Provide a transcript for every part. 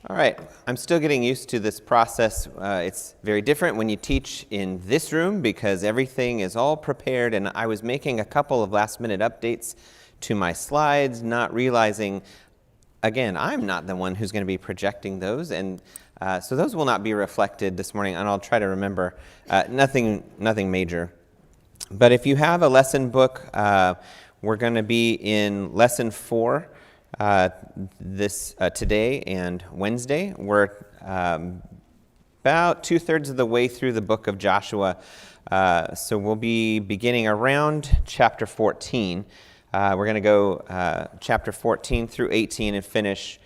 All right, I'm still getting used to this process. It's very different when you teach in this room because everything is all prepared, and I was making a couple of last-minute updates to my slides, not realizing, again, I'm not the one who's going to be projecting those, and so those will not be reflected this morning, and I'll try to remember nothing major. But if you have a lesson book, we're going to be in Lesson 4 today and Wednesday. We're about 2/3 of the way through the book of Joshua, so we'll be beginning around chapter 14. We're going to go chapter 14 through 18 and finish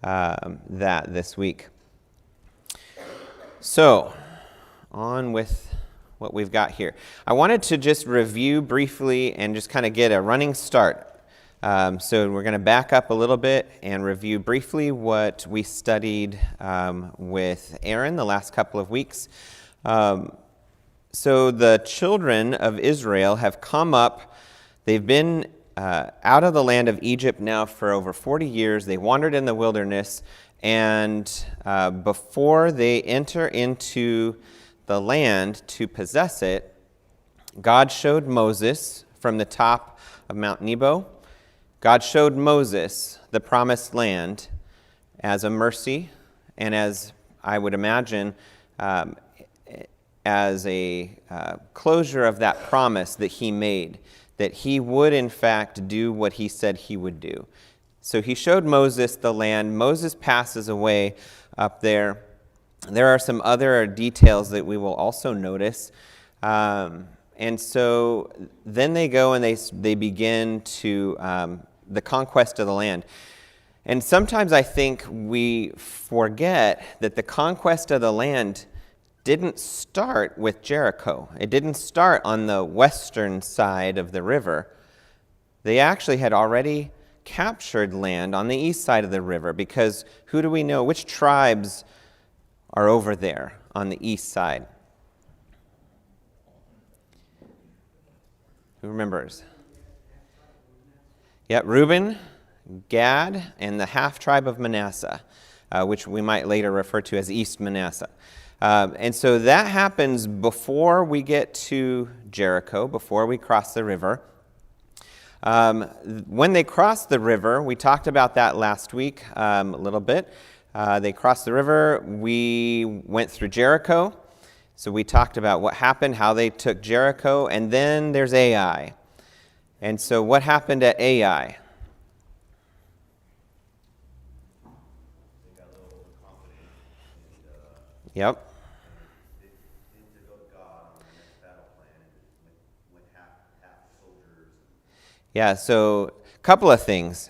that this week. So, on with what we've got here. I wanted to just review briefly and just kind of get a running start. So we're going to back up a little bit and review briefly what we studied with Aaron the last couple of weeks. So the children of Israel have come up. They've been out of the land of Egypt now for over 40 years. They wandered in the wilderness, and before they enter into the land to possess it, God showed Moses from the top of Mount Nebo. God showed Moses the promised land as a mercy and as, I would imagine, as a closure of that promise that he made, that he would in fact do what he said he would do. So he showed Moses the land. Moses passes away up there. There are some other details that we will also notice. And so then they go and they begin to the conquest of the land. And sometimes I think we forget that the conquest of the land didn't start with Jericho. It didn't start on the western side of the river. They actually had already captured land on the east side of the river, because who do we know? Which tribes are over there on the east side? Who remembers? Yeah, Reuben, Gad, and the half-tribe of Manasseh, which we might later refer to as East Manasseh. And so that happens before we get to Jericho, before we cross the river. When they cross the river, we talked about that last week a little bit. They crossed the river. We went through Jericho. So we talked about what happened, how they took Jericho, and then there's Ai. And so what happened at Ai? Yep. Yeah, so a couple of things.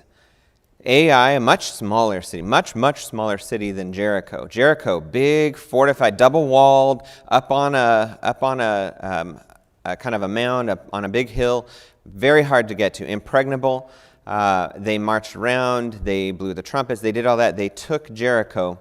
Ai, a much smaller city, much smaller city than Jericho. Jericho, big, fortified, double-walled, up on a kind of a mound, up on a big hill, very hard to get to, impregnable. They marched around, they blew the trumpets, they did all that. They took Jericho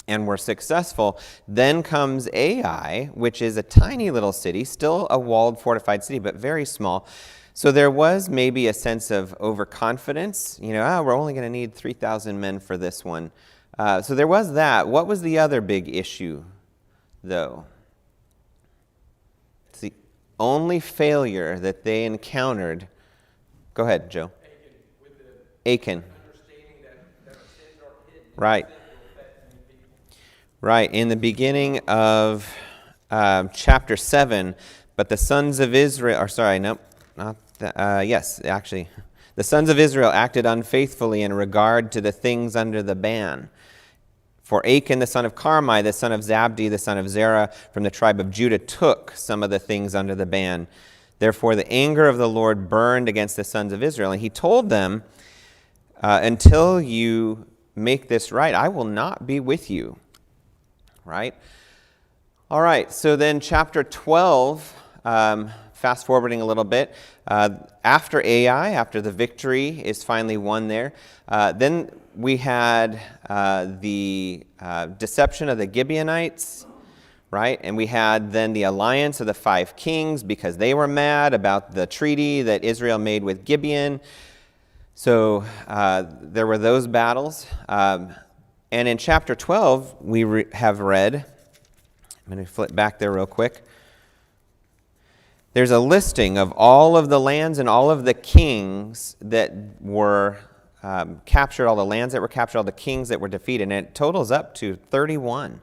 and were successful. Then comes Ai, which is a tiny little city, still a walled, fortified city, but very small. So there was maybe a sense of overconfidence. We're only going to need 3,000 men for this one. So there was that. What was the other big issue, though? It's the only failure that they encountered. Go ahead, Joe. Achan. Right. Right. In the beginning of chapter 7, but the sons of Israel, the sons of Israel acted unfaithfully in regard to the things under the ban. For Achan, the son of Carmi, the son of Zabdi, the son of Zerah, from the tribe of Judah, took some of the things under the ban. Therefore, the anger of the Lord burned against the sons of Israel. And he told them, until you make this right, I will not be with you. Right? All right, so then chapter 12, fast forwarding a little bit, after Ai, after the victory is finally won there, then we had the deception of the Gibeonites, right? And we had then the alliance of the 5 kings because they were mad about the treaty that Israel made with Gibeon. So there were those battles. And in chapter 12, we have read, I'm going to flip back there real quick. There's a listing of all of the lands and all of the kings that were captured, all the lands that were captured, all the kings that were defeated, and it totals up to 31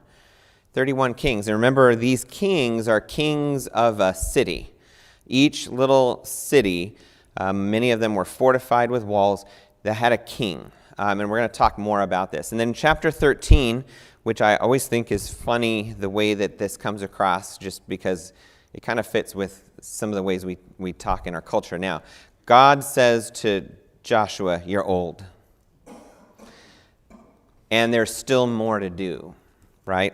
kings. And remember, these kings are kings of a city. Each little city, many of them were fortified with walls, that had a king. And we're going to talk more about this. And then chapter 13, which I always think is funny the way that this comes across, just because it kind of fits with some of the ways we talk in our culture now. God says to Joshua, "You're old. And there's still more to do," right?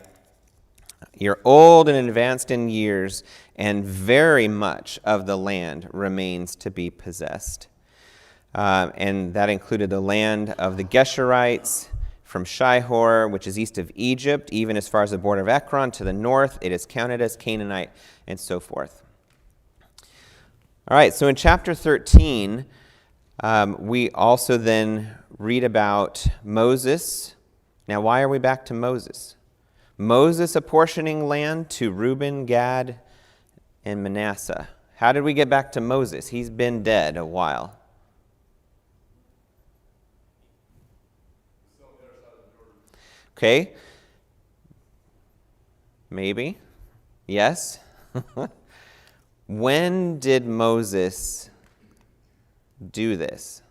"You're old and advanced in years, and very much of the land remains to be possessed." And that included the land of the Geshurites from Shihor, which is east of Egypt, even as far as the border of Ekron to the north. It is counted as Canaanite, and so forth. All right, so in chapter 13, we also then read about Moses. Now, why are we back to Moses? Moses apportioning land to Reuben, Gad, and Manasseh. How did we get back to Moses? He's been dead a while. Okay. Maybe. Yes. When did Moses do this?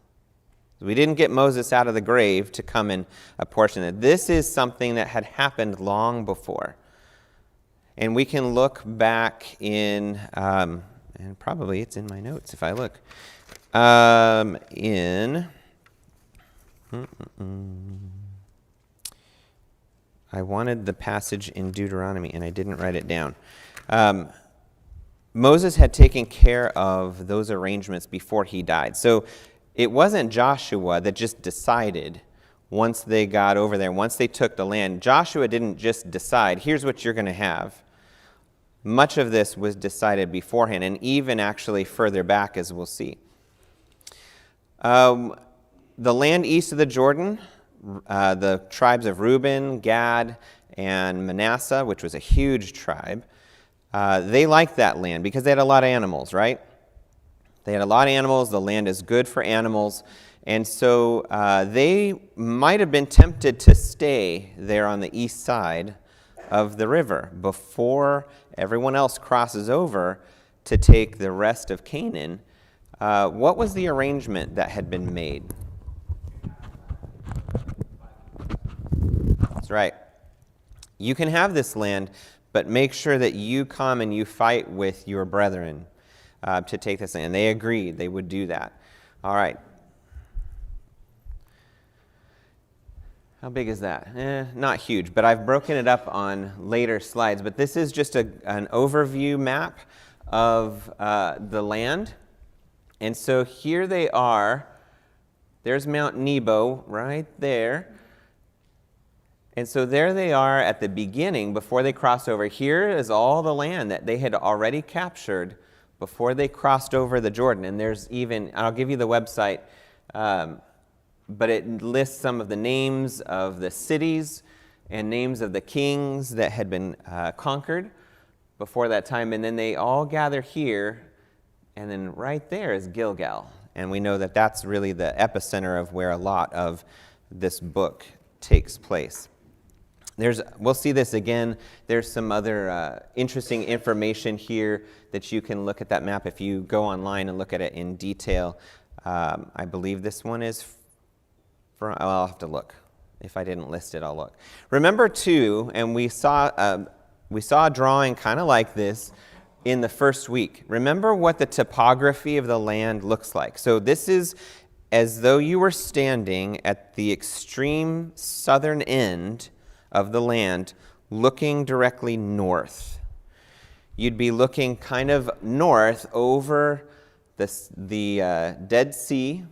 We didn't get Moses out of the grave to come and apportion it. This is something that had happened long before. And we can look back in, and probably it's in my notes if I look, I wanted the passage in Deuteronomy, and I didn't write it down. Moses had taken care of those arrangements before he died. So it wasn't Joshua that just decided once they got over there, once they took the land. Joshua didn't just decide, here's what you're going to have. Much of this was decided beforehand, and even actually further back, as we'll see. The land east of the Jordan, the tribes of Reuben, Gad, and Manasseh, which was a huge tribe, they liked that land because they had a lot of animals, right? They had a lot of animals. The land is good for animals. And so they might have been tempted to stay there on the east side of the river before everyone else crosses over to take the rest of Canaan. What was the arrangement that had been made? That's right. You can have this land, but make sure that you come and you fight with your brethren to take this land. And they agreed they would do that. All right. How big is that? Not huge, but I've broken it up on later slides. But this is just an overview map of the land. And so here they are. There's Mount Nebo right there. And so there they are at the beginning before they cross over. Here is all the land that they had already captured before they crossed over the Jordan. And there's even, I'll give you the website, but it lists some of the names of the cities and names of the kings that had been conquered before that time. And then they all gather here, and then right there is Gilgal. And we know that that's really the epicenter of where a lot of this book takes place. We'll see this again. There's some other interesting information here that you can look at that map if you go online and look at it in detail. I believe this one is I'll have to look. If I didn't list it, I'll look. Remember too, and we saw a drawing kind of like this in the first week. Remember what the topography of the land looks like. So this is as though you were standing at the extreme southern end of the land, looking directly north. You'd be looking kind of north over the Dead Sea,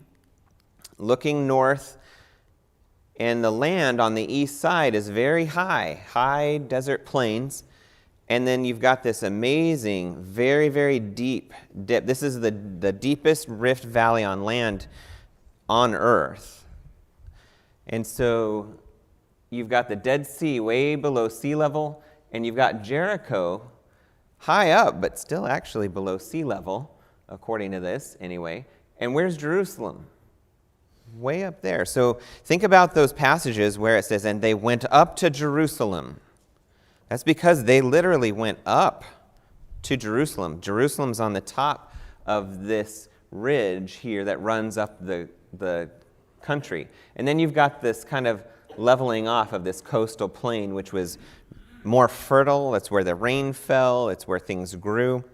looking north, and the land on the east side is very high desert plains, and then you've got this amazing, very, very deep dip. This is the deepest rift valley on land on earth. And so you've got the Dead Sea way below sea level, and you've got Jericho high up, but still actually below sea level, according to this anyway. And where's Jerusalem? Way up there. So think about those passages where it says, and they went up to Jerusalem. That's because they literally went up to Jerusalem. Jerusalem's on the top of this ridge here that runs up the country. And then you've got this kind of leveling off of this coastal plain, which was more fertile. That's where the rain fell. It's where things grew.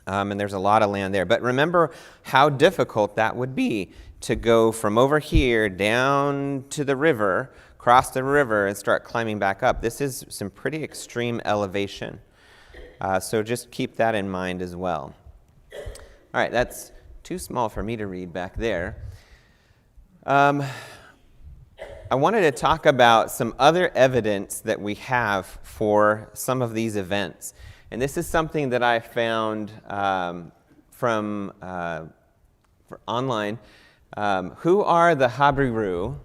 And there's a lot of land there. But remember how difficult that would be to go from over here down to the river, cross the river, and start climbing back up. This is some pretty extreme elevation. So just keep that in mind as well. All right, that's too small for me to read back there. I wanted to talk about some other evidence that we have for some of these events. And this is something that I found from online. Who are the Habiru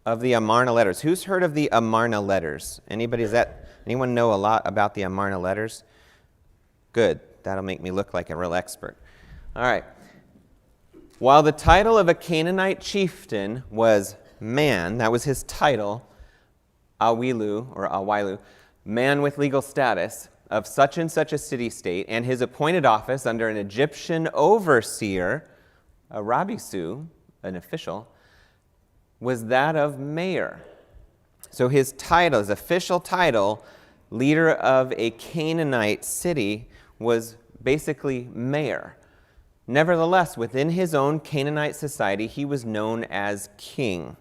of the Amarna letters? Who's heard of the Amarna letters? Anyone know a lot about the Amarna letters? Good. That'll make me look like a real expert. All right. While the title of a Canaanite chieftain was man, that was his title, Awilu, man with legal status of such and such a city-state, and his appointed office under an Egyptian overseer, a Rabisu, an official, was that of mayor. So his title, his official title, leader of a Canaanite city, was basically mayor. Nevertheless, within his own Canaanite society, he was known as king,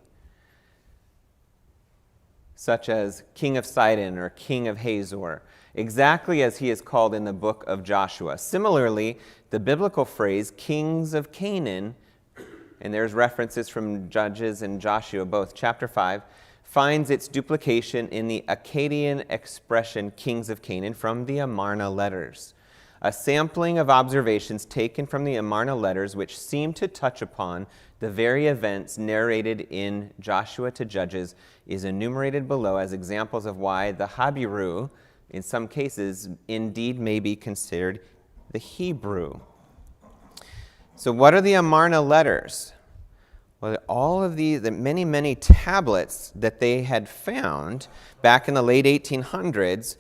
such as king of Sidon or king of Hazor, exactly as he is called in the book of Joshua. Similarly, the biblical phrase kings of Canaan, and there's references from Judges and Joshua, both chapter 5, finds its duplication in the Akkadian expression kings of Canaan from the Amarna letters. A sampling of observations taken from the Amarna letters which seem to touch upon the very events narrated in Joshua to Judges is enumerated below as examples of why the Habiru, in some cases, indeed may be considered the Hebrew. So what are the Amarna letters? Well, all of the many, many tablets that they had found back in the late 1800s,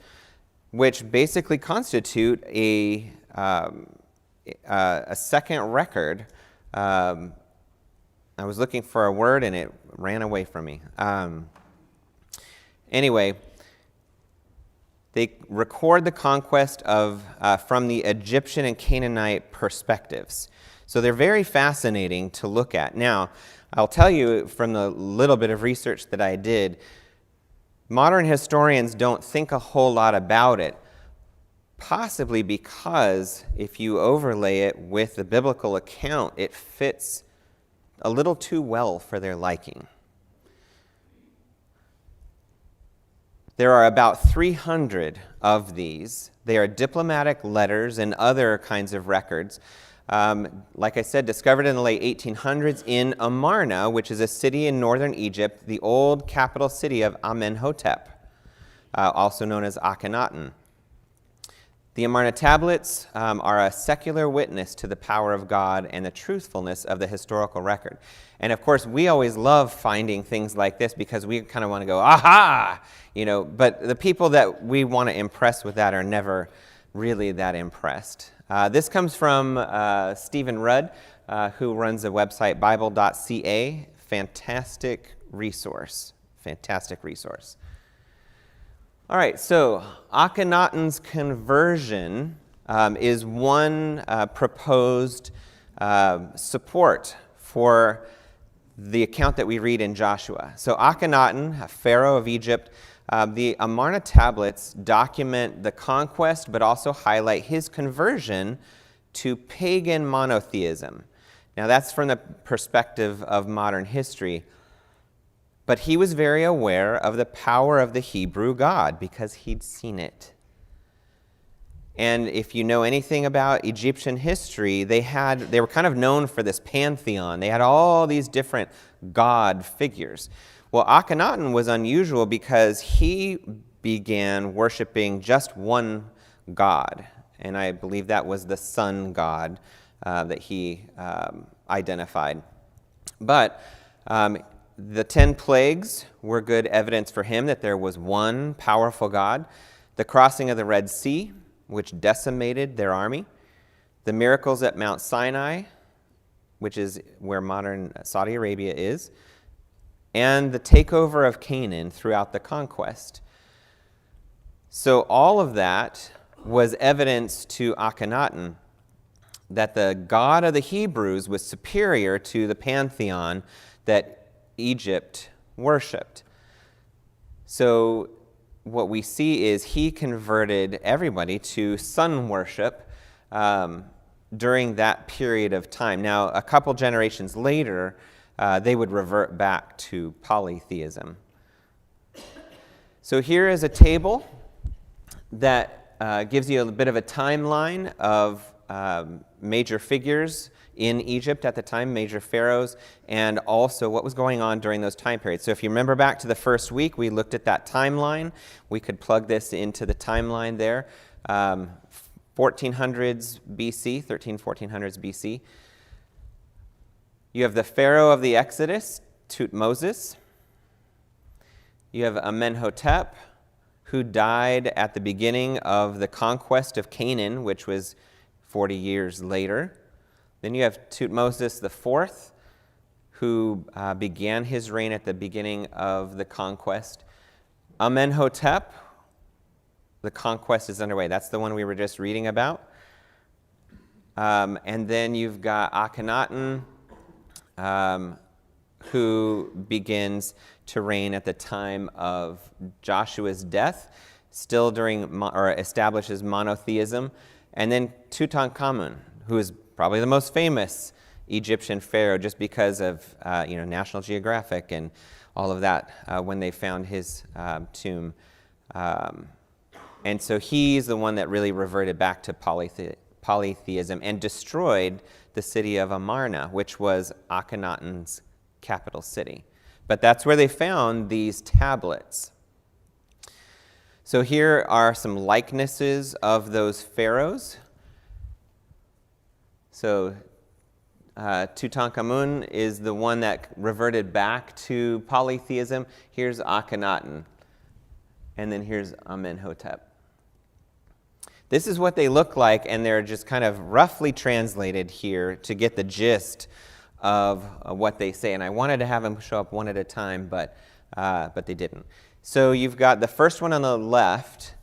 which basically constitute a second record. I was looking for a word and it ran away from me. Anyway, they record the conquest of from the Egyptian and Canaanite perspectives. So they're very fascinating to look at. Now, I'll tell you from the little bit of research that I did, modern historians don't think a whole lot about it, possibly because if you overlay it with the biblical account, it fits a little too well for their liking. There are about 300 of these. They are diplomatic letters and other kinds of records. Like I said, discovered in the late 1800s in Amarna, which is a city in northern Egypt, the old capital city of Amenhotep, also known as Akhenaten. The Amarna tablets are a secular witness to the power of God and the truthfulness of the historical record. And of course, we always love finding things like this because we kind of want to go, aha! But the people that we want to impress with that are never really that impressed. This comes from Stephen Rudd, who runs a website, bible.ca. Fantastic resource. All right, so Akhenaten's conversion is one proposed support for the account that we read in Joshua. So Akhenaten, a pharaoh of Egypt, the Amarna tablets document the conquest, but also highlight his conversion to pagan monotheism. Now that's from the perspective of modern history. But he was very aware of the power of the Hebrew God because he'd seen it. And if you know anything about Egyptian history, they were kind of known for this pantheon. They had all these different god figures. Well, Akhenaten was unusual because he began worshiping just one god, and I believe that was the sun god that he identified. But the 10 plagues were good evidence for him that there was one powerful God. The crossing of the Red Sea, which decimated their army. The miracles at Mount Sinai, which is where modern Saudi Arabia is. And the takeover of Canaan throughout the conquest. So all of that was evidence to Akhenaten that the God of the Hebrews was superior to the pantheon that Egypt worshipped. So what we see is he converted everybody to sun worship during that period of time. Now, a couple generations later, they would revert back to polytheism. So here is a table that gives you a bit of a timeline of major figures in Egypt at the time, major pharaohs, and also what was going on during those time periods. So if you remember back to the first week, we looked at that timeline. We could plug this into the timeline there. 1400s BC, 1400s BC. You have the Pharaoh of the Exodus, Tutmosis. You have Amenhotep, who died at the beginning of the conquest of Canaan, which was 40 years later. Then you have Tutmosis IV, who began his reign at the beginning of the conquest. Amenhotep, the conquest is underway. That's the one we were just reading about. And then you've got Akhenaten, who begins to reign at the time of Joshua's death, still or establishes monotheism. And then Tutankhamun, who is probably the most famous Egyptian pharaoh just because of National Geographic and all of that when they found his tomb. And so he's the one that really reverted back to polytheism and destroyed the city of Amarna, which was Akhenaten's capital city. But that's where they found these tablets. So here are some likenesses of those pharaohs. So Tutankhamun is the one that reverted back to polytheism. Here's Akhenaten. And then here's Amenhotep. This is what they look like, and they're just kind of roughly translated here to get the gist of what they say. And I wanted to have them show up one at a time, but they didn't. So you've got the first one on the left.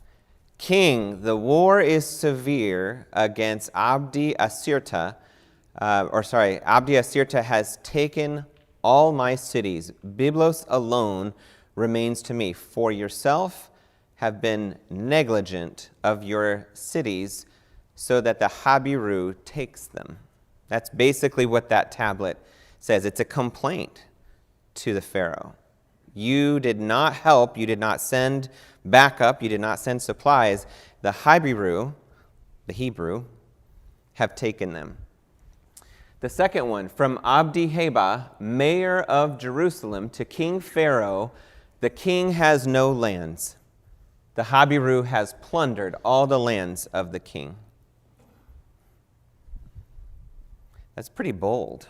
King, the war is severe against Abdi Asirta. Abdi Asirta has taken all my cities. Byblos alone remains to me. For yourself have been negligent of your cities, so that the Habiru takes them. That's basically what that tablet says. It's a complaint to the Pharaoh. You did not help, you did not send backup, you did not send supplies. The Habiru, the Hebrew, have taken them. The second one, from Abdi Heba, mayor of Jerusalem, to King Pharaoh, the king has no lands. The Habiru has plundered all the lands of the king. That's pretty bold.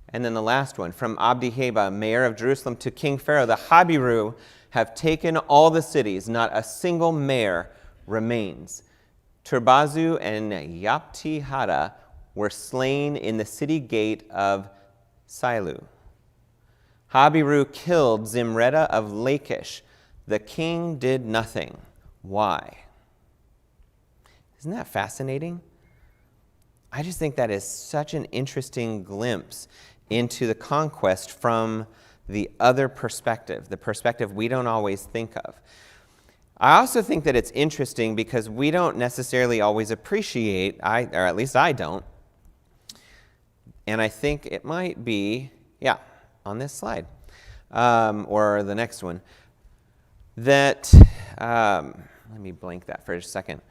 And then the last one, from Abdi Heba, mayor of Jerusalem, to King Pharaoh, the Habiru have taken all the cities. Not a single mayor remains. Turbazu and Yapti-Hara were slain in the city gate of Silu. Habiru killed Zimreda of Lachish. The king did nothing. Why? Isn't that fascinating? I just think that is such an interesting glimpse into the conquest from the other perspective, the perspective we don't always think of. I also think that it's interesting because we don't necessarily always appreciate, or at least I don't, and I think it might be, on this slide, or the next one, that, let me blank that for a second.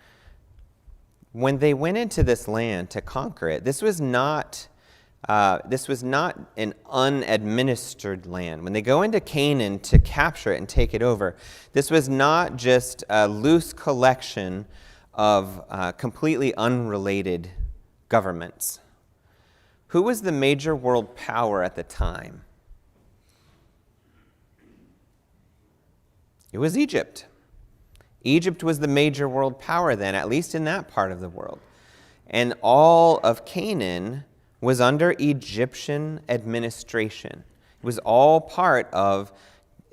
When they went into this land to conquer it, this was not This was not an unadministered land. When they go into Canaan to capture it and take it over, this was not just a loose collection of completely unrelated governments. Who was the major world power at the time? It was Egypt. Egypt was the major world power then, at least in that part of the world. And all of Canaan was under Egyptian administration. It was all part of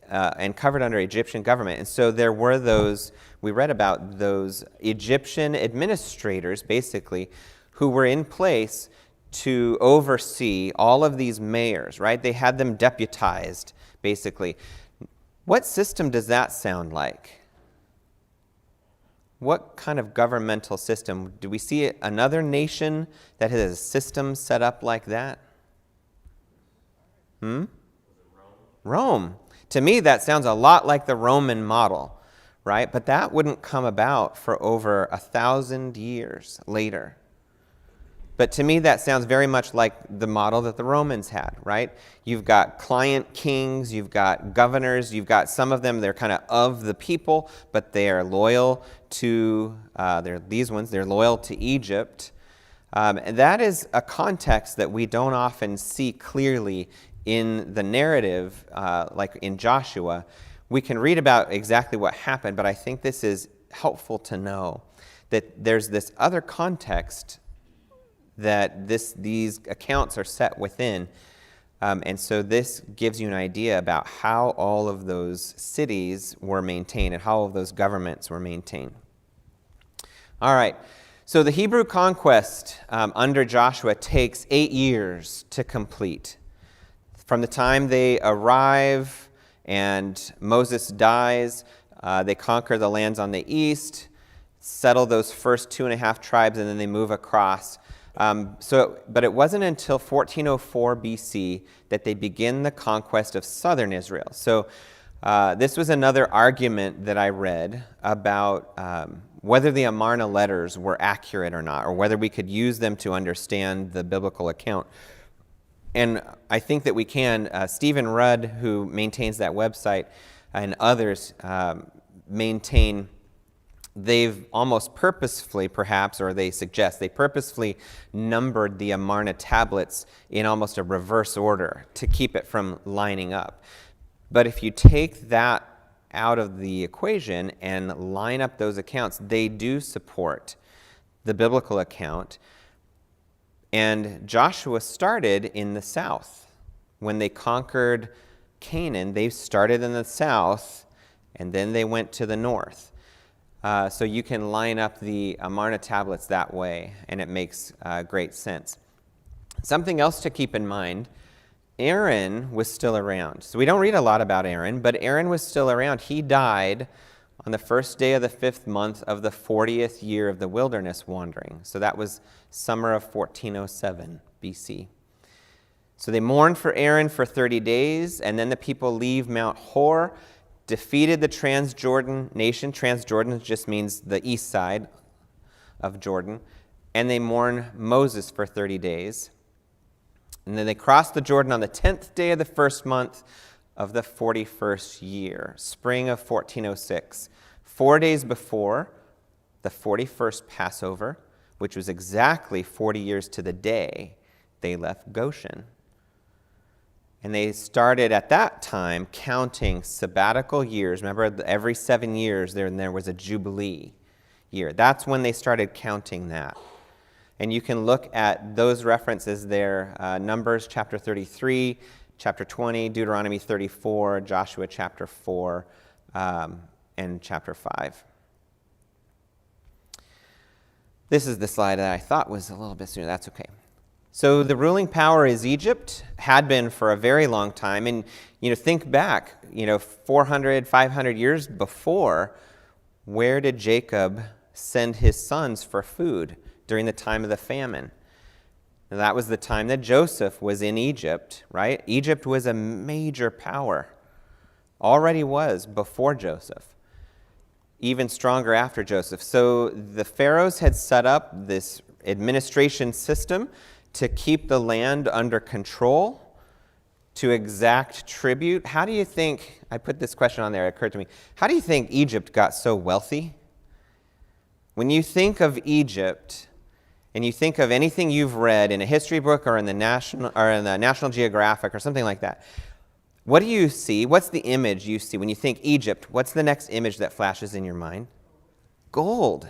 and covered under Egyptian government. And so there were those, we read about those Egyptian administrators, basically, who were in place to oversee all of these mayors, right? They had them deputized, basically. What system does that sound like? What kind of governmental system? Do we see another nation that has a system set up like that? Rome. To me, that sounds a lot like the Roman model, right? But that wouldn't come about for over 1,000 years later. But to me, that sounds very much like the model that the Romans had, right? You've got client kings, you've got governors, you've got some of them, they're kind of the people, but they are loyal to, they're loyal to Egypt. And that is a context that we don't often see clearly in the narrative, like in Joshua. We can read about exactly what happened, but I think this is helpful to know that there's this other context that these accounts are set within. And so this gives you an idea about how all of those cities were maintained and how all of those governments were maintained. All right, so the Hebrew conquest under Joshua takes 8 years to complete. From the time they arrive and Moses dies, they conquer the lands on the east, settle those first 2.5 tribes, and then they move across. But it wasn't until 1404 BC that they begin the conquest of southern Israel. So this was another argument that I read about whether the Amarna letters were accurate or not, or whether we could use them to understand the biblical account. And I think that we can. Stephen Rudd, who maintains that website, and others maintain they've almost purposefully, perhaps, or they suggest, they purposefully numbered the Amarna tablets in almost a reverse order to keep it from lining up. But if you take that out of the equation and line up those accounts, they do support the biblical account. And Joshua started in the south. When they conquered Canaan, they started in the south, and then they went to the north. So you can line up the Amarna tablets that way, and it makes great sense. Something else to keep in mind, Aaron was still around. So we don't read a lot about Aaron, but Aaron was still around. He died on the first day of the 5th month of the 40th year of the wilderness wandering. So that was summer of 1407 BC. So they mourned for Aaron for 30 days, and then the people leave Mount Hor, defeated the Transjordan nation. Transjordan just means the east side of Jordan. And they mourn Moses for 30 days. And then they cross the Jordan on the 10th day of the 1st month of the 41st year, spring of 1406. 4 days before the 41st Passover, which was exactly 40 years to the day they left Goshen. And they started at that time counting sabbatical years. Remember, every 7 years there was a Jubilee year. That's when they started counting that. And you can look at those references there, Numbers chapter 33, chapter 20, Deuteronomy 34, Joshua chapter 4, and chapter 5. This is the slide that I thought was a little bit sooner. That's okay. So the ruling power is Egypt, had been for a very long time. And, think back, 400, 500 years before, where did Jacob send his sons for food during the time of the famine? And that was the time that Joseph was in Egypt, right? Egypt was a major power. Already was before Joseph. Even stronger after Joseph. So the pharaohs had set up this administration system to keep the land under control, to exact tribute. How do you think, I put this question on there, it occurred to me, how do you think Egypt got so wealthy? When you think of Egypt, and you think of anything you've read in a history book or in the National Geographic or something like that, what do you see? What's the image you see when you think Egypt? What's the next image that flashes in your mind? Gold.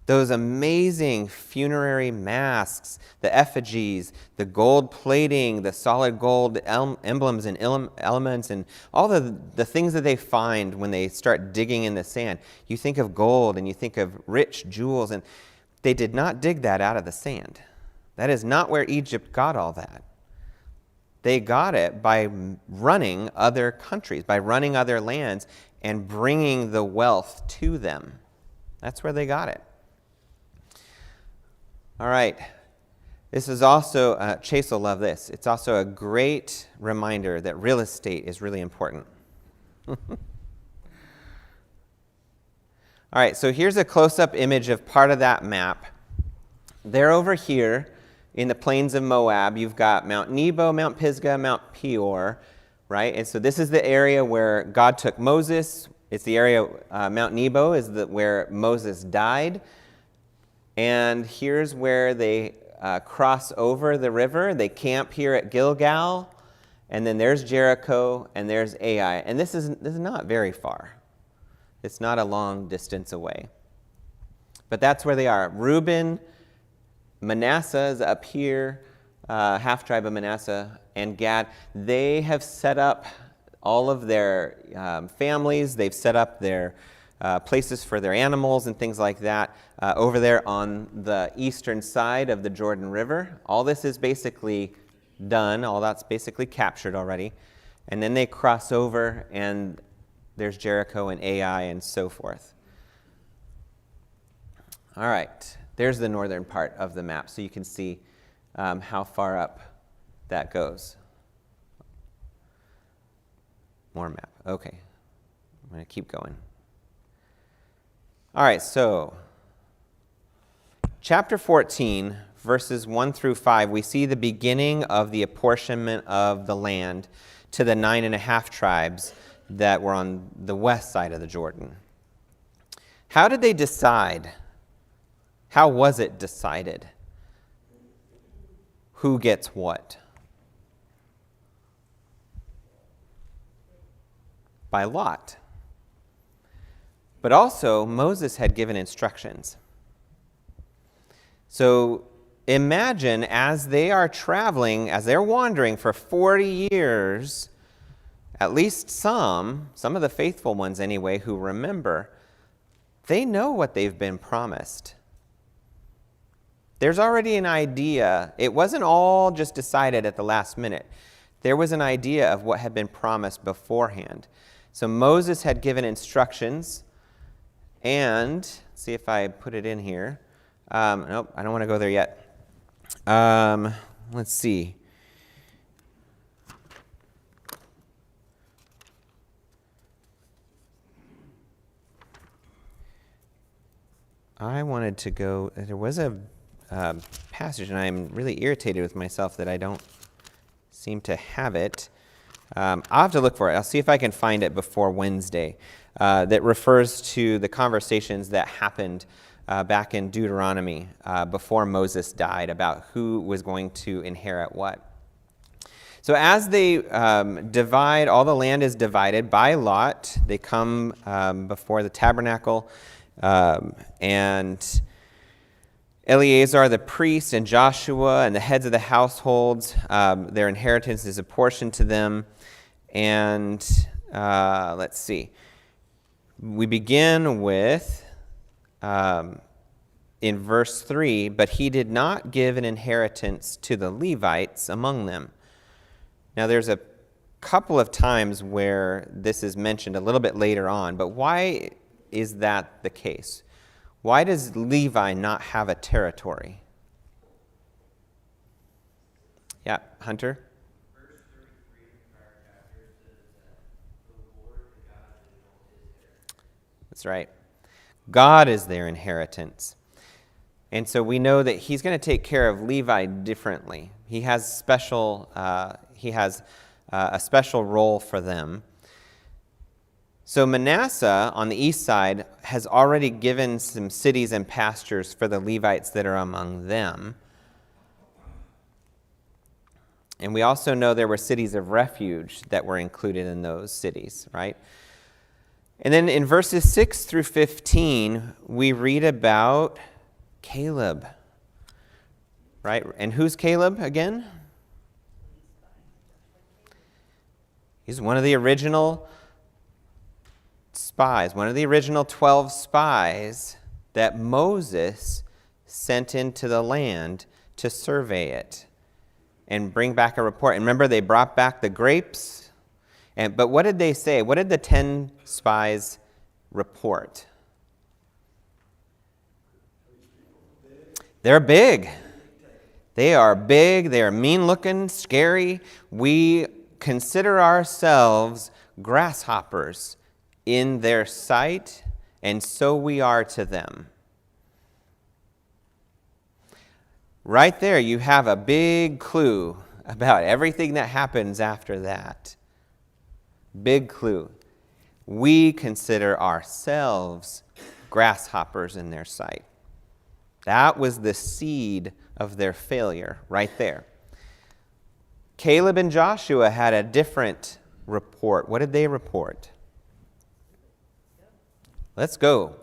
Those amazing funerary masks, the effigies, the gold plating, the solid gold emblems and elements, and all the things that they find when they start digging in the sand. You think of gold and you think of rich jewels, and they did not dig that out of the sand. That is not where Egypt got all that. They got it by running other countries, by running other lands and bringing the wealth to them. That's where they got it. All right. This is also, Chase will love this. It's also a great reminder that real estate is really important. All right, so here's a close-up image of part of that map. There over here in the plains of Moab, you've got Mount Nebo, Mount Pisgah, Mount Peor, right? And so this is the area where God took Moses. It's the area, Mount Nebo is where Moses died. And here's where they cross over the river. They camp here at Gilgal. And then there's Jericho, and there's Ai. And this is not very far. It's not a long distance away. But that's where they are. Reuben, Manasseh is up here, half tribe of Manasseh, and Gad. They have set up all of their families. They've set up their places for their animals and things like that over there on the eastern side of the Jordan River. All this is basically done. All that's basically captured already. And then they cross over, and there's Jericho and Ai and so forth. All right. There's the northern part of the map, so you can see how far up that goes. More map. Okay. I'm going to keep going. All right, so chapter 14, verses 1 through 5, we see the beginning of the apportionment of the land to the 9.5 tribes that were on the west side of the Jordan. How did they decide? How was it decided? Who gets what? By lot. But also, Moses had given instructions. So imagine as they are traveling, as they're wandering for 40 years, at least some of the faithful ones anyway, who remember, they know what they've been promised. There's already an idea. It wasn't all just decided at the last minute. There was an idea of what had been promised beforehand. So Moses had given instructions, and see if I put it in here. Nope, I don't want to go there yet. Let's see. I wanted to go, there was a passage, and I'm really irritated with myself that I don't seem to have it. I'll have to look for it. I'll see if I can find it before Wednesday. That refers to the conversations that happened back in Deuteronomy before Moses died about who was going to inherit what. So as they divide, all the land is divided by lot. They come before the tabernacle, and Eleazar the priest and Joshua and the heads of the households, their inheritance is apportioned to them. And let's see. We begin with, in verse 3, but he did not give an inheritance to the Levites among them. Now there's a couple of times where this is mentioned a little bit later on, but why is that the case? Why does Levi not have a territory? Yeah, Hunter? Verse 33 of the prior chapter says that the Lord God is his heritage. That's right. God is their inheritance. And so we know that he's going to take care of Levi differently. He has a special role for them. So Manasseh, on the east side, has already given some cities and pastures for the Levites that are among them. And we also know there were cities of refuge that were included in those cities, right? And then in verses 6 through 15, we read about Caleb, right? And who's Caleb again? He's one of the original spies, one of the original 12 spies that Moses sent into the land to survey it and bring back a report. And remember, they brought back the grapes. But what did they say? What did the 10 spies report? They're big. They are big. They are mean-looking, scary. We consider ourselves grasshoppers in their sight, and so we are to them. Right there, you have a big clue about everything that happens after that. Big clue. We consider ourselves grasshoppers in their sight. That was the seed of their failure right there. Caleb and Joshua had a different report. What did they report? Let's go.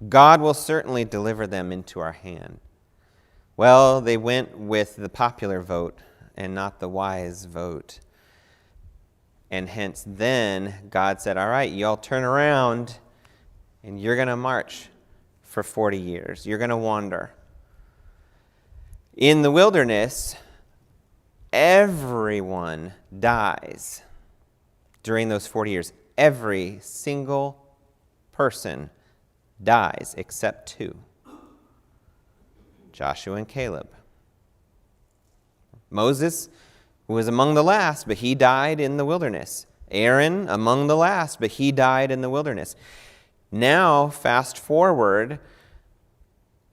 God will certainly deliver them into our hand. Well, they went with the popular vote and not the wise vote. And hence then God said, all right, y'all turn around and you're going to march for 40 years. You're going to wander. In the wilderness, everyone dies during those 40 years. Every single person dies except two. Joshua and Caleb. Moses was among the last, but he died in the wilderness. Aaron, among the last, but he died in the wilderness. Now, fast forward,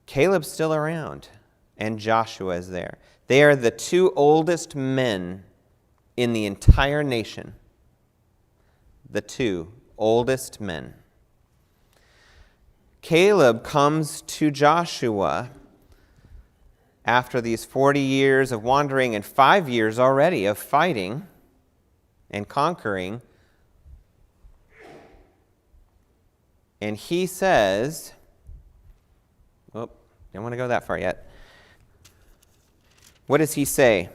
Caleb's still around, and Joshua is there. They are the two oldest men in the entire nation. The two oldest men. Caleb comes to Joshua after these 40 years of wandering and 5 years already of fighting and conquering. And he says, don't want to go that far yet. What does he say?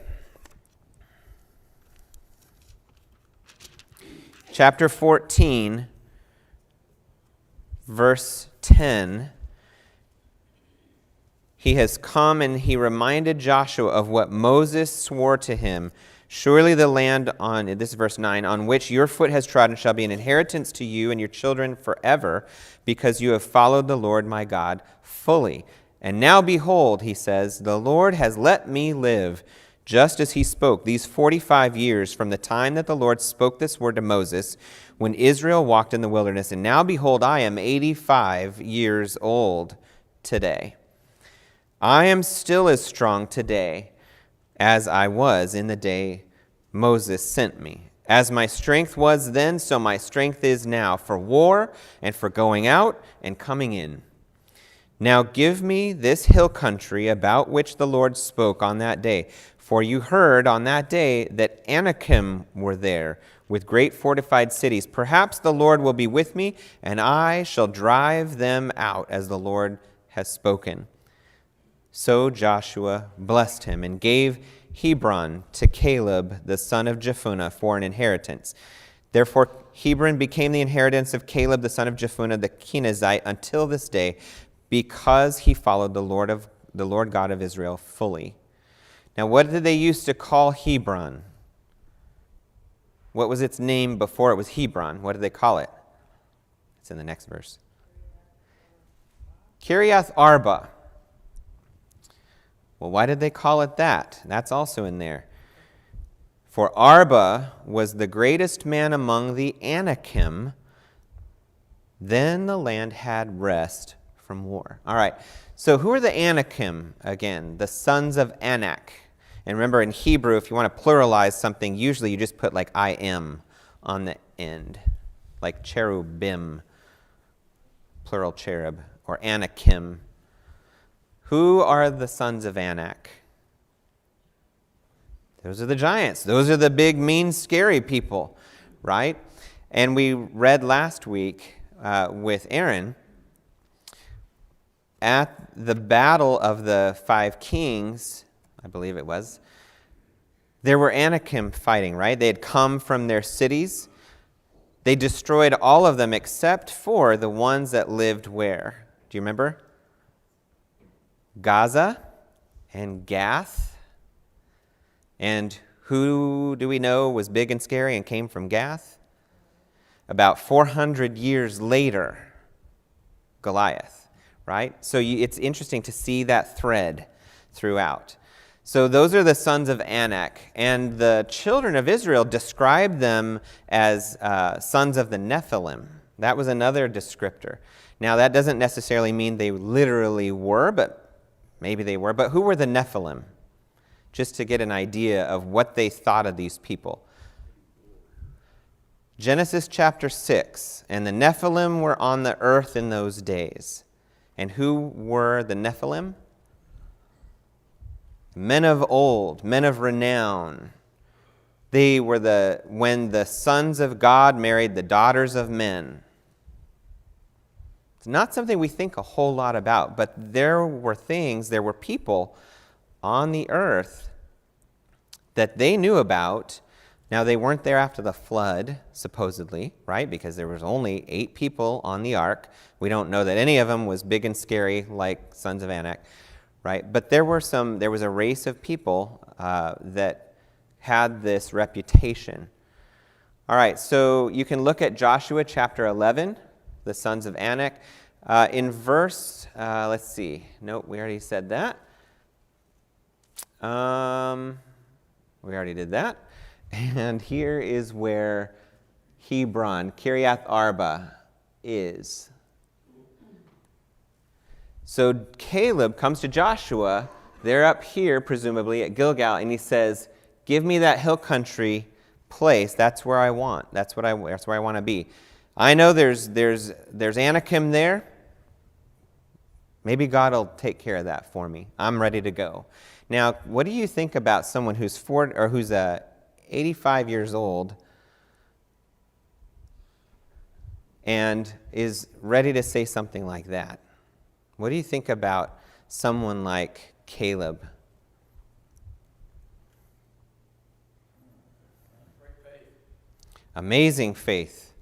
Chapter 14, verse 10. He has come and he reminded Joshua of what Moses swore to him. Surely the land this is verse 9, on which your foot has trodden shall be an inheritance to you and your children forever, because you have followed the Lord my God fully. And now behold, he says, the Lord has let me live, just as he spoke, these 45 years from the time that the Lord spoke this word to Moses, when Israel walked in the wilderness. And now behold, I am 85 years old today. I am still as strong today as I was in the day Moses sent me. As my strength was then, so my strength is now, for war and for going out and coming in. Now give me this hill country about which the Lord spoke on that day. For you heard on that day that Anakim were there, with great fortified cities. Perhaps the Lord will be with me, and I shall drive them out, as the Lord has spoken. So Joshua blessed him and gave Hebron to Caleb the son of Jephunneh for an inheritance. Therefore Hebron became the inheritance of Caleb the son of Jephunneh the Kenizzite until this day, because he followed the Lord God of Israel fully. Now what did they used to call Hebron? What was its name before it was Hebron? What did they call it? It's in the next verse. Kiriath Arba. Well, why did they call it that? That's also in there. For Arba was the greatest man among the Anakim. Then the land had rest from from war. All right, so who are the Anakim again? The sons of Anak. And remember, in Hebrew, if you want to pluralize something, usually you just put like im on the end, like cherubim, plural cherub, or Anakim. Who are the sons of Anak? Those are the giants. Those are the big, mean, scary people, right? And we read last week with Aaron, at the battle of the 5 kings, I believe it was, there were Anakim fighting, right? They had come from their cities. They destroyed all of them except for the ones that lived where? Do you remember? Gaza and Gath. And who do we know was big and scary and came from Gath? About 400 years later, Goliath, right? So it's interesting to see that thread throughout. So those are the sons of Anak, and the children of Israel described them as sons of the Nephilim. That was another descriptor. Now, that doesn't necessarily mean they literally were, but maybe they were. But who were the Nephilim? Just to get an idea of what they thought of these people. Genesis chapter 6, and the Nephilim were on the earth in those days. And who were the Nephilim? Men of old, men of renown. They were when the sons of God married the daughters of men. It's not something we think a whole lot about, but there were people on the earth that they knew about. Now, they weren't there after the flood, supposedly, right? Because there was only 8 people on the ark. We don't know that any of them was big and scary like sons of Anak, right? But there was a race of people that had this reputation. All right, so you can look at Joshua chapter 11, the sons of Anak. In verse, let's see. Nope, we already said that. We already did that. And here is where Hebron, Kiriath Arba, is. So Caleb comes to Joshua. They're up here, presumably, at Gilgal, and he says, give me that hill country place. That's where I want. That's where I want to be. I know there's Anakim there. Maybe God will take care of that for me. I'm ready to go. Now, what do you think about someone who's 85 years old and is ready to say something like that? What do you think about someone like Caleb? Great faith. Amazing faith.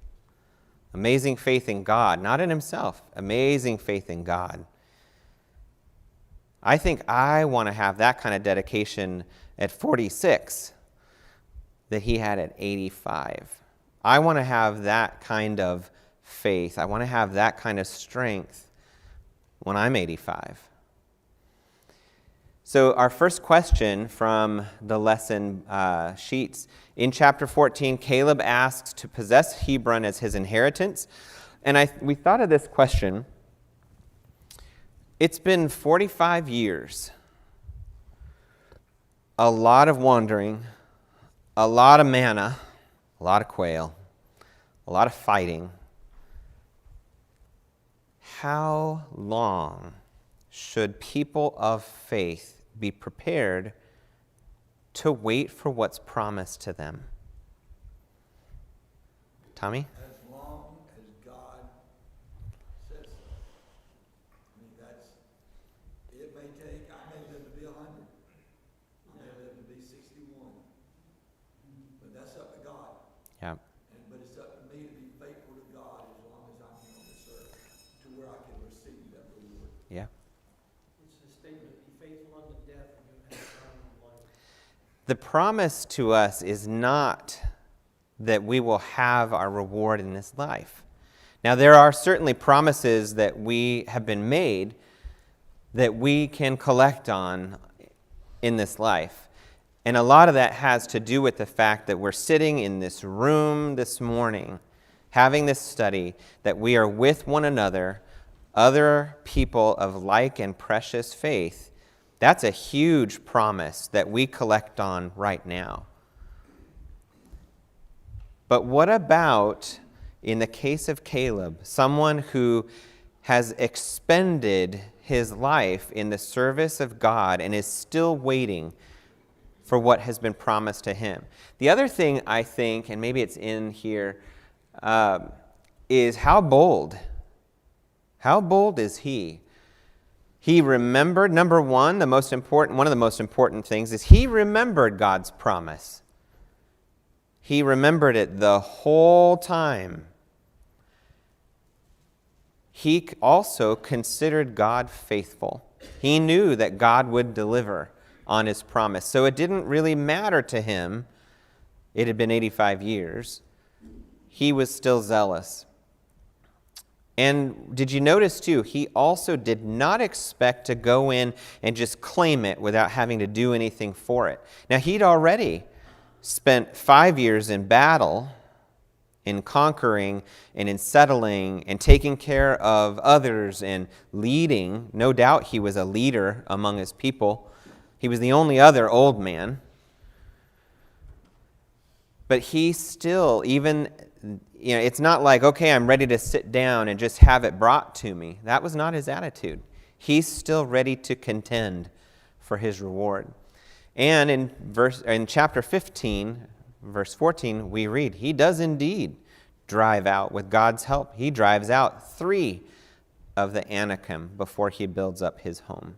Amazing faith in God, not in himself. Amazing faith in God. I think I want to have that kind of dedication at 46 that he had at 85. I want to have that kind of faith. I want to have that kind of strength when I'm 85. So our first question from the lesson sheets. In chapter 14, Caleb asks to possess Hebron as his inheritance. And we thought of this question. It's been 45 years. A lot of wandering, a lot of manna, a lot of quail, a lot of fighting. How long should people of faith be prepared to wait for what's promised to them? Tommy? As long as God says so. I mean, it may take, I may live to be 100. I may live to be 61. But that's up to God. Yeah. But it's up to me to be faithful to God as long as I'm here on this earth, to where I can receive that reward. Yeah. It's a statement, be faithful unto death and you have eternal life. The promise to us is not that we will have our reward in this life. Now, there are certainly promises that we have been made that we can collect on in this life. And a lot of that has to do with the fact that we're sitting in this room this morning, having this study, that we are with one another other people of like and precious faith, that's a huge promise that we collect on right now. But what about, in the case of Caleb, someone who has expended his life in the service of God and is still waiting for what has been promised to him? The other thing I think, and maybe it's in here, is how bold. How bold is he? He remembered, number one, one of the most important things is he remembered God's promise. He remembered it the whole time. He also considered God faithful. He knew that God would deliver on his promise. So it didn't really matter to him. It had been 85 years. He was still zealous. And did you notice too, he also did not expect to go in and just claim it without having to do anything for it. Now, he'd already spent 5 years in battle, in conquering and in settling and taking care of others and leading. No doubt he was a leader among his people. He was the only other old man. But he still, even, it's not like, okay, I'm ready to sit down and just have it brought to me. That was not his attitude. He's still ready to contend for his reward. And in chapter 15, verse 14, we read, he does indeed drive out, with God's help, he drives out 3 of the Anakim before he builds up his home.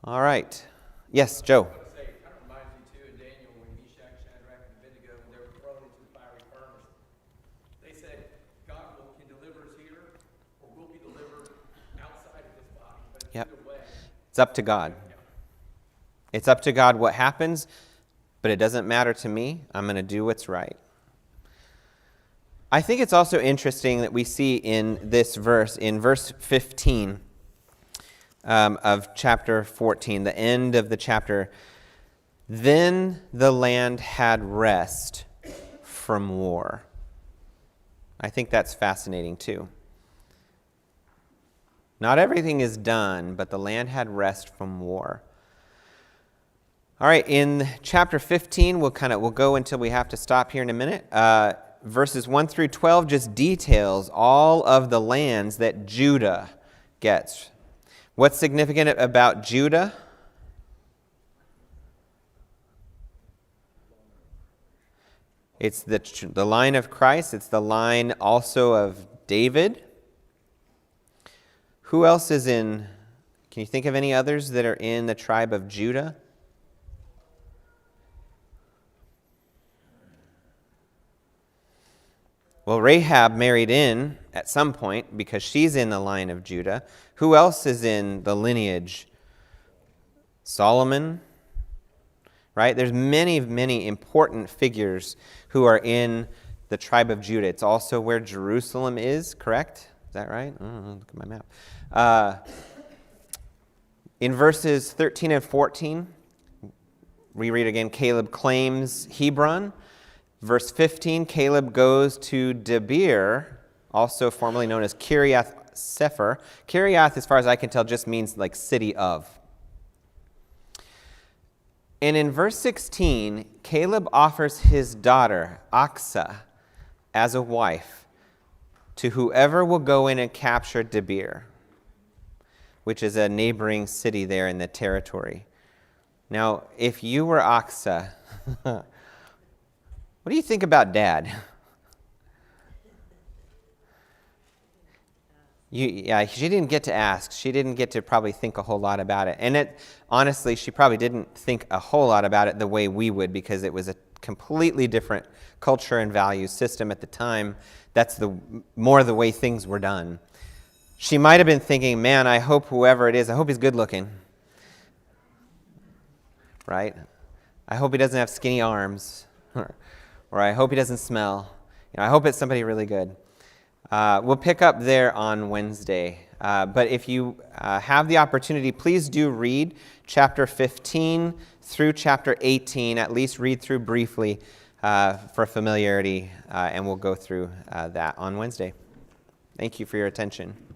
All right. Yes, Joe. It kind of reminds me too of Daniel when Meshach, Shadrach, and Abednego, when they were thrown into the fiery furnace. They said, God can deliver us here, or we'll be delivered outside of this body. But Yep. either way, It's up to God. It's up to God what happens, but it doesn't matter to me. I'm going to do what's right. I think it's also interesting that we see in this verse, in verse 15 of chapter 14, the end of the chapter, then the land had rest from war. I think that's fascinating too. Not everything is done, but the land had rest from war. All right, in chapter 15, we'll go until we have to stop here in a minute. Verses 1 through 12 just details all of the lands that Judah gets. What's significant about Judah? It's the line of Christ. It's the line also of David. Who else is in? Can you think of any others that are in the tribe of Judah? Well, Rahab married in at some point because she's in the line of Judah. Who else is in the lineage? Solomon, right? There's many, many important figures who are in the tribe of Judah. It's also where Jerusalem is, correct? Is that right? Look at my map. In verses 13 and 14, we read again, Caleb claims Hebron. Verse 15, Caleb goes to Debir, also formerly known as Kiriath Sefer. Kiriath, as far as I can tell, just means like city of. And in verse 16, Caleb offers his daughter, Aksa, as a wife to whoever will go in and capture Debir, which is a neighboring city there in the territory. Now, if you were Aksa, what do you think about Dad? She didn't get to ask. She didn't get to probably think a whole lot about it. And honestly, she probably didn't think a whole lot about it the way we would, because it was a completely different culture and value system at the time. That's more the way things were done. She might have been thinking, man, I hope whoever it is, I hope he's good looking. Right? I hope he doesn't have skinny arms. Or I hope he doesn't smell. I hope it's somebody really good. We'll pick up there on Wednesday. But if you have the opportunity, please do read chapter 15 through chapter 18. At least read through briefly for familiarity, and we'll go through that on Wednesday. Thank you for your attention.